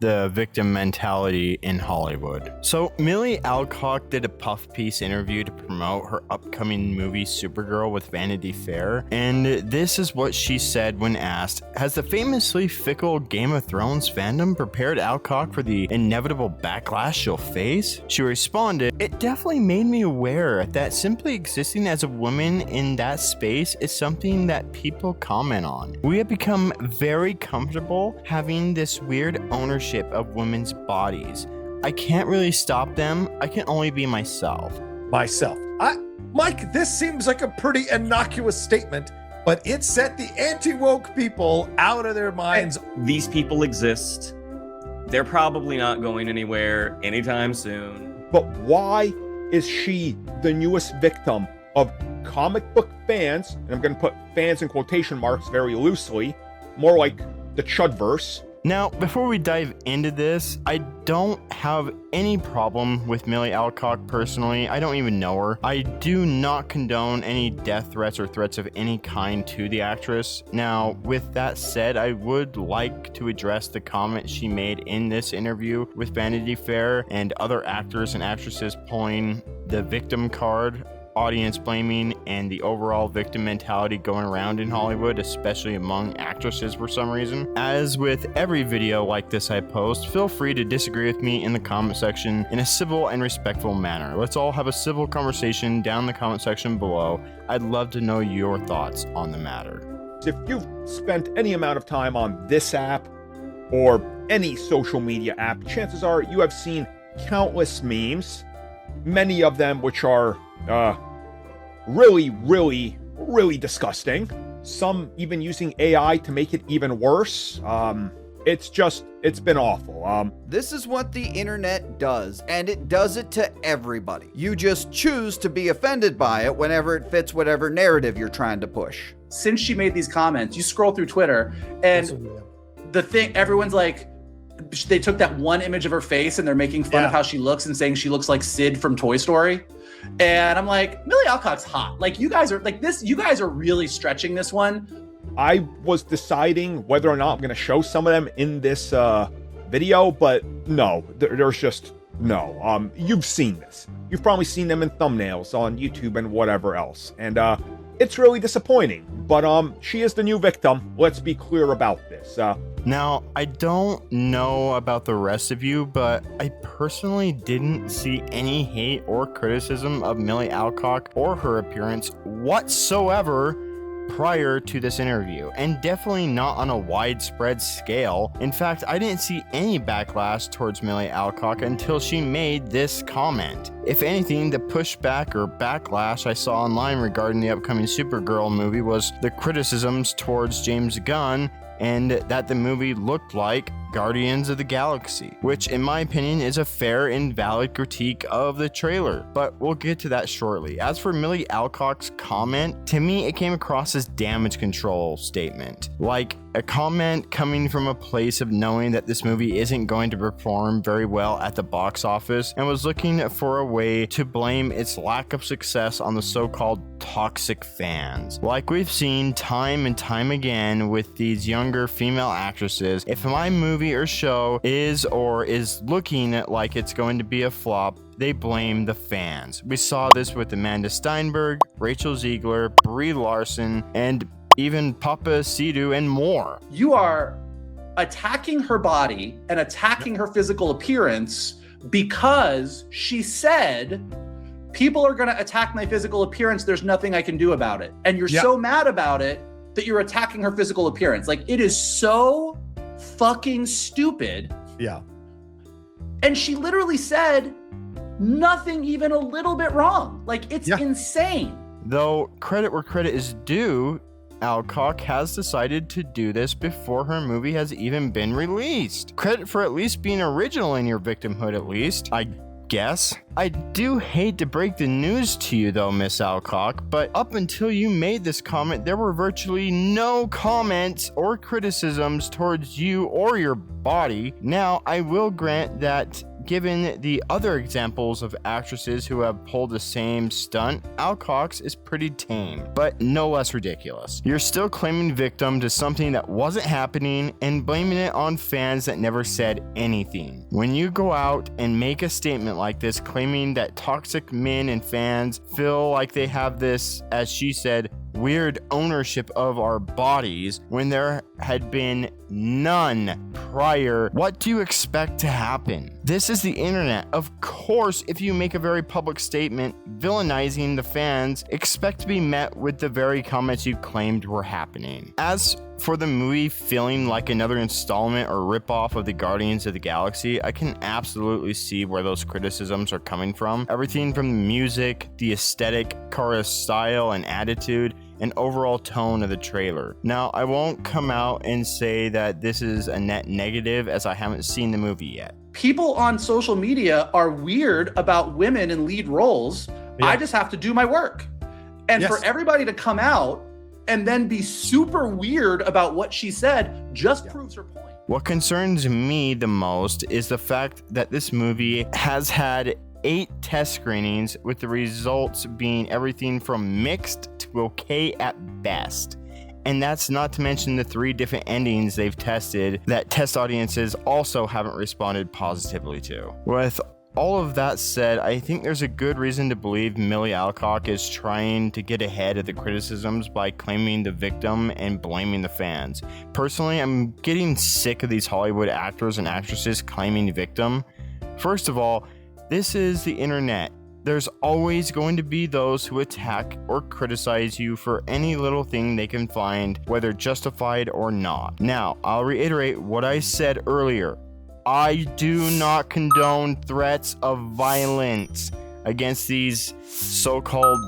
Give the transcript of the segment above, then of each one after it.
the victim mentality in Hollywood. So Millie Alcock did a puff piece interview to promote her upcoming movie Supergirl with Vanity Fair, and this is what she said when asked, has the famously fickle Game of Thrones fandom prepared Alcock for the inevitable backlash she'll face? She responded, it definitely made me aware that simply existing as a woman in that space is something that people comment on. We have become very comfortable having this weird ownership of women's bodies. I can't really stop them. I can only be myself. Mike, this seems like a pretty innocuous statement, but it set the anti-woke people out of their minds. These people exist. They're probably not going anywhere anytime soon. But why is she the newest victim of comic book fans, and I'm going to put fans in quotation marks very loosely, more like the Chudverse? Now, before we dive into this, I don't have any problem with Millie Alcock personally. I don't even know her. I do not condone any death threats or threats of any kind to the actress. Now, with that said, I would like to address the comment she made in this interview with Vanity Fair and other actors and actresses pulling the victim card, audience blaming, and the overall victim mentality going around in Hollywood, especially among actresses for some reason. As with every video like this I post, feel free to disagree with me in the comment section in a civil and respectful manner. Let's all have a civil conversation down in the comment section below. I'd love to know your thoughts on the matter. If you've spent any amount of time on this app or any social media app, chances are you have seen countless memes, many of them which are really disgusting. Some even using AI to make it even worse. It's been awful. This is what the internet does, and it does it to everybody. You just choose to be offended by it whenever it fits whatever narrative you're trying to push. Since she made these comments, you scroll through Twitter, and the thing, everyone's like, they took that one image of her face and they're making fun of how she looks and saying she looks like Sid from Toy Story. And I'm like, Millie Alcock's hot. Like, you guys are like this. You guys are really stretching this one. I was deciding whether or not I'm going to show some of them in this video, but no, there's just no. You've seen this. You've probably seen them in thumbnails on YouTube and whatever else. And it's really disappointing. But she is the new victim. Let's be clear about this. Now, I don't know about the rest of you, but I personally didn't see any hate or criticism of Millie Alcock or her appearance whatsoever prior to this interview, and definitely not on a widespread scale. In fact, I didn't see any backlash towards Millie Alcock until she made this comment. If anything, the pushback or backlash I saw online regarding the upcoming Supergirl movie was the criticisms towards James Gunn and that the movie looked like Guardians of the Galaxy, which in my opinion is a fair and valid critique of the trailer, but we'll get to that shortly. As for Millie Alcock's comment, to me it came across as damage control statement, like a comment coming from a place of knowing that this movie isn't going to perform very well at the box office and was looking for a way to blame its lack of success on the so-called toxic fans. Like we've seen time and time again with these younger female actresses, if my movie or show is looking like it's going to be a flop, they blame the fans. We saw this with Amanda Steinberg, Rachel Ziegler, Brie Larson, and even Papa Sidhu and more. You are attacking her body and attacking her physical appearance because she said, people are going to attack my physical appearance. There's nothing I can do about it. And you're so mad about it that you're attacking her physical appearance. Like, it is so fucking stupid. Yeah. And she literally said nothing even a little bit wrong. Like, it's insane. Though credit where credit is due, Alcock has decided to do this before her movie has even been released. Credit for at least being original in your victimhood, at least, I guess. I do hate to break the news to you though, Miss Alcock, but up until you made this comment, there were virtually no comments or criticisms towards you or your body. Now, I will grant that given the other examples of actresses who have pulled the same stunt, Alcock's is pretty tame, but no less ridiculous. You're still claiming victim to something that wasn't happening and blaming it on fans that never said anything. When you go out and make a statement like this, claiming that toxic men and fans feel like they have this, as she said, weird ownership of our bodies when there had been none prior, what do you expect to happen? This is the internet. Of course, if you make a very public statement villainizing the fans, expect to be met with the very comments you claimed were happening. As for the movie feeling like another installment or ripoff of the Guardians of the Galaxy, I can absolutely see where those criticisms are coming from. Everything from the music, the aesthetic, Kara's style and attitude, and overall tone of the trailer. Now, I won't come out and say that this is a net negative as I haven't seen the movie yet. People on social media are weird about women in lead roles. Yeah. I just have to do my work. And Yes. for everybody to come out and then be super weird about what she said just proves her point. What concerns me the most is the fact that this movie has had 8 test screenings, with the results being everything from mixed to okay at best. And that's not to mention the 3 different endings they've tested that test audiences also haven't responded positively to. With all of that said, I think there's a good reason to believe Millie Alcock is trying to get ahead of the criticisms by claiming the victim and blaming the fans. Personally, I'm getting sick of these Hollywood actors and actresses claiming victim. First of all, this is the internet. There's always going to be those who attack or criticize you for any little thing they can find, whether justified or not. Now, I'll reiterate what I said earlier. I do not condone threats of violence against these so-called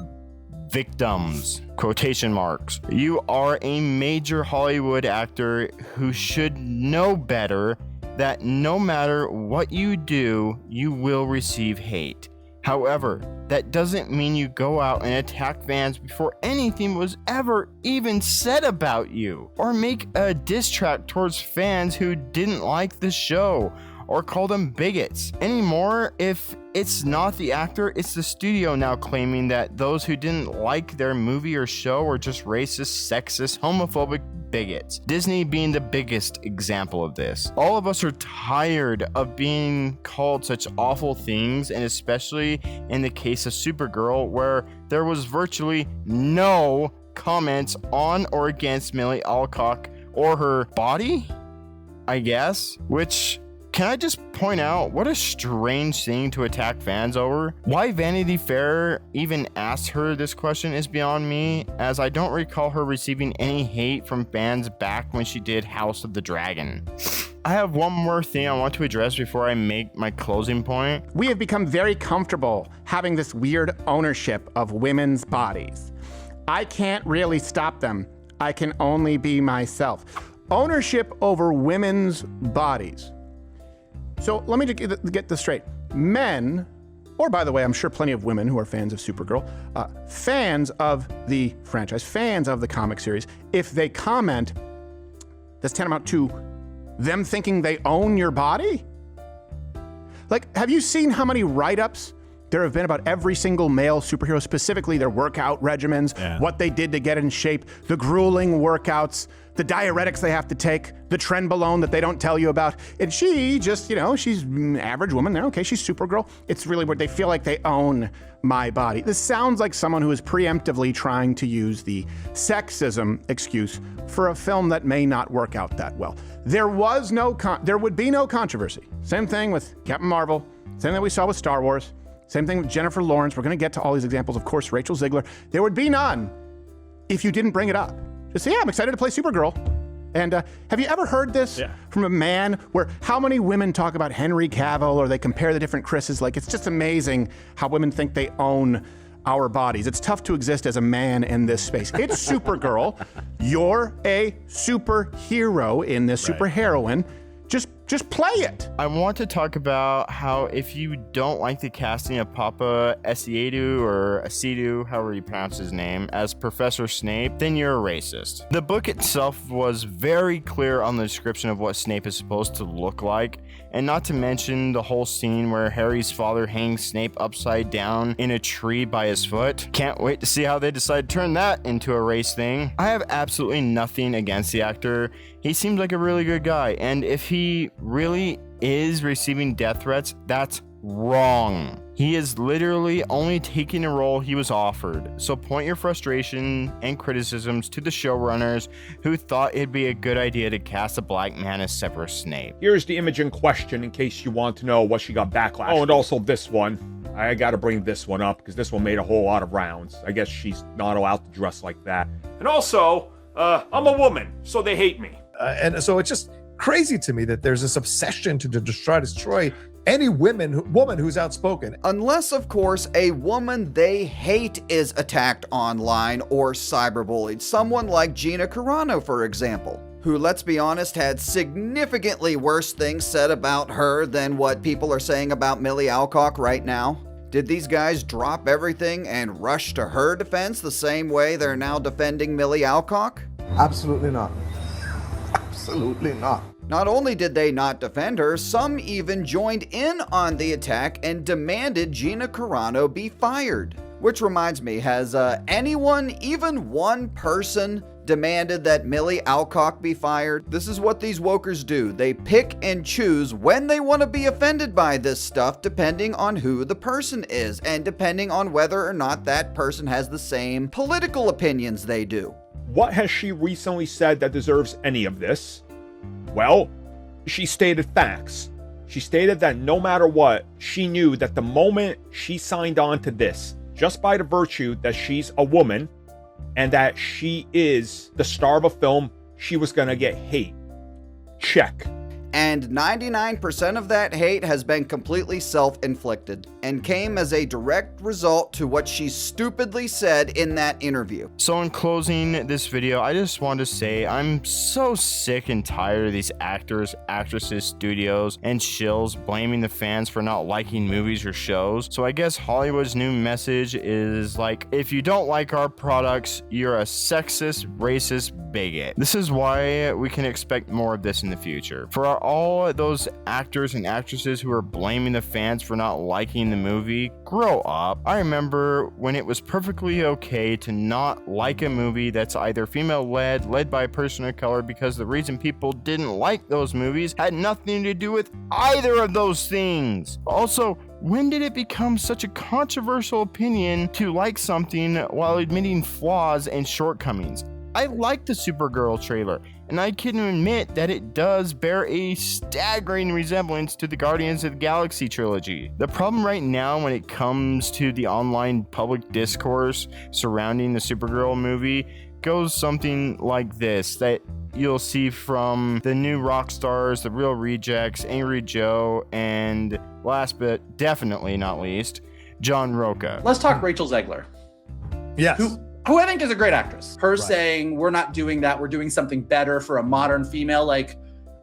victims, quotation marks. You are a major Hollywood actor who should know better that no matter what you do, you will receive hate. However, that doesn't mean you go out and attack fans before anything was ever even said about you, or make a diss track towards fans who didn't like the show, or call them bigots. Anymore, if it's not the actor, it's the studio now claiming that those who didn't like their movie or show are just racist, sexist, homophobic bigots. Disney being the biggest example of this. All of us are tired of being called such awful things, and especially in the case of Supergirl, where there was virtually no comments on or against Millie Alcock or her body, I guess, which... Can I just point out what a strange thing to attack fans over? Why Vanity Fair even asked her this question is beyond me, as I don't recall her receiving any hate from fans back when she did House of the Dragon. I have one more thing I want to address before I make my closing point. We have become very comfortable having this weird ownership of women's bodies. I can't really stop them. I can only be myself. Ownership over women's bodies. So let me get this straight. Men, or by the way, I'm sure plenty of women who are fans of Supergirl, fans of the franchise, fans of the comic series, if they comment, that's tantamount to them thinking they own your body? Like, have you seen how many write-ups there have been about every single male superhero, specifically their workout regimens, what they did to get in shape, the grueling workouts, the diuretics they have to take, the trenbolone that they don't tell you about. And she just, she's an average woman. Okay, she's Supergirl. It's really what they feel like they own my body. This sounds like someone who is preemptively trying to use the sexism excuse for a film that may not work out that well. There would be no controversy. Same thing with Captain Marvel. Same thing we saw with Star Wars. Same thing with Jennifer Lawrence. We're going to get to all these examples. Of course, Rachel Ziegler. There would be none if you didn't bring it up. Just say, yeah, I'm excited to play Supergirl. And have you ever heard this from a man where how many women talk about Henry Cavill or they compare the different Chris's? Like, it's just amazing how women think they own our bodies. It's tough to exist as a man in this space. It's Supergirl. You're a superhero in this, superheroine. Just Just play it. I want to talk about how if you don't like the casting of Papa Essiedu or Acedu, however you pronounce his name, as Professor Snape, then you're a racist. The book itself was very clear on the description of what Snape is supposed to look like, and not to mention the whole scene where Harry's father hangs Snape upside down in a tree by his foot. Can't wait to see how they decide to turn that into a race thing. I have absolutely nothing against the actor. He seems like a really good guy, and if he really is receiving death threats, that's wrong. He is literally only taking a role he was offered. So point your frustration and criticisms to the showrunners who thought it'd be a good idea to cast a black man as Severus Snape. Here's the image in question in case you want to know what she got backlash. Oh, and also this one. I gotta bring this one up because this one made a whole lot of rounds. I guess she's not allowed to dress like that. And also, I'm a woman, so they hate me. And so it's just crazy to me that there's this obsession to destroy any woman who's outspoken. Unless, of course, a woman they hate is attacked online or cyberbullied. Someone like Gina Carano, for example, who, let's be honest, had significantly worse things said about her than what people are saying about Millie Alcock right now. Did these guys drop everything and rush to her defense the same way they're now defending Millie Alcock? Absolutely not. Absolutely not. Not only did they not defend her, some even joined in on the attack and demanded Gina Carano be fired. Which reminds me, has anyone, even one person, demanded that Millie Alcock be fired? This is what these wokers do. They pick and choose when they want to be offended by this stuff, depending on who the person is, and depending on whether or not that person has the same political opinions they do. What has she recently said that deserves any of this? Well, she stated facts. She stated that no matter what, she knew that the moment she signed on to this, just by the virtue that she's a woman and that she is the star of a film, she was gonna get hate. Check. And 99% of that hate has been completely self-inflicted and came as a direct result to what she stupidly said in that interview. So in closing this video, I just want to say I'm so sick and tired of these actors, actresses, studios, and shills blaming the fans for not liking movies or shows. So I guess Hollywood's new message is like, if you don't like our products, you're a sexist, racist bigot. This is why we can expect more of this in the future. For all those actors and actresses who are blaming the fans for not liking the movie, grow up. I remember when it was perfectly okay to not like a movie that's either female-led, led by a person of color, because the reason people didn't like those movies had nothing to do with either of those things. Also, when did it become such a controversial opinion to like something while admitting flaws and shortcomings? I like the Supergirl trailer, and I can admit that it does bear a staggering resemblance to the Guardians of the Galaxy trilogy. The problem right now when it comes to the online public discourse surrounding the Supergirl movie goes something like this, that you'll see from the new rock stars, the Real Rejects, Angry Joe, and last but definitely not least, John Roca. Let's talk Rachel Zegler. Yes. Who I think is a great actress. Her saying, we're not doing that, we're doing something better for a modern female. Like,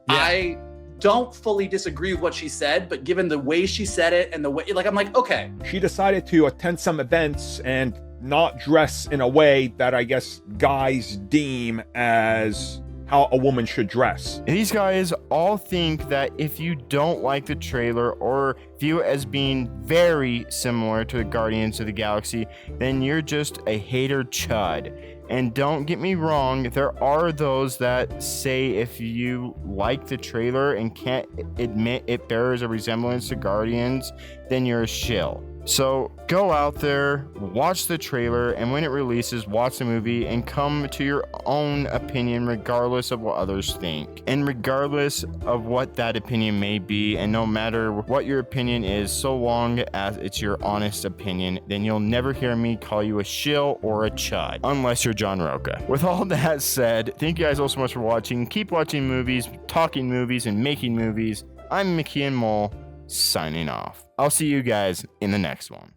I don't fully disagree with what she said, but given the way she said it and the way, like, I'm like, okay. She decided to attend some events and not dress in a way that I guess guys deem as how a woman should dress. These guys all think that if you don't like the trailer or view it as being very similar to the Guardians of the Galaxy, then you're just a hater chud. And don't get me wrong, there are those that say if you like the trailer and can't admit it bears a resemblance to Guardians, then you're a shill. So go out there, watch the trailer, and when it releases, watch the movie and come to your own opinion regardless of what others think. And regardless of what that opinion may be, and no matter what your opinion is, so long as it's your honest opinion, then you'll never hear me call you a shill or a chud, unless you're John Roca. With all that said, thank you guys all so much for watching. Keep watching movies, talking movies, and making movies. I'm McKeon Mole, signing off. I'll see you guys in the next one.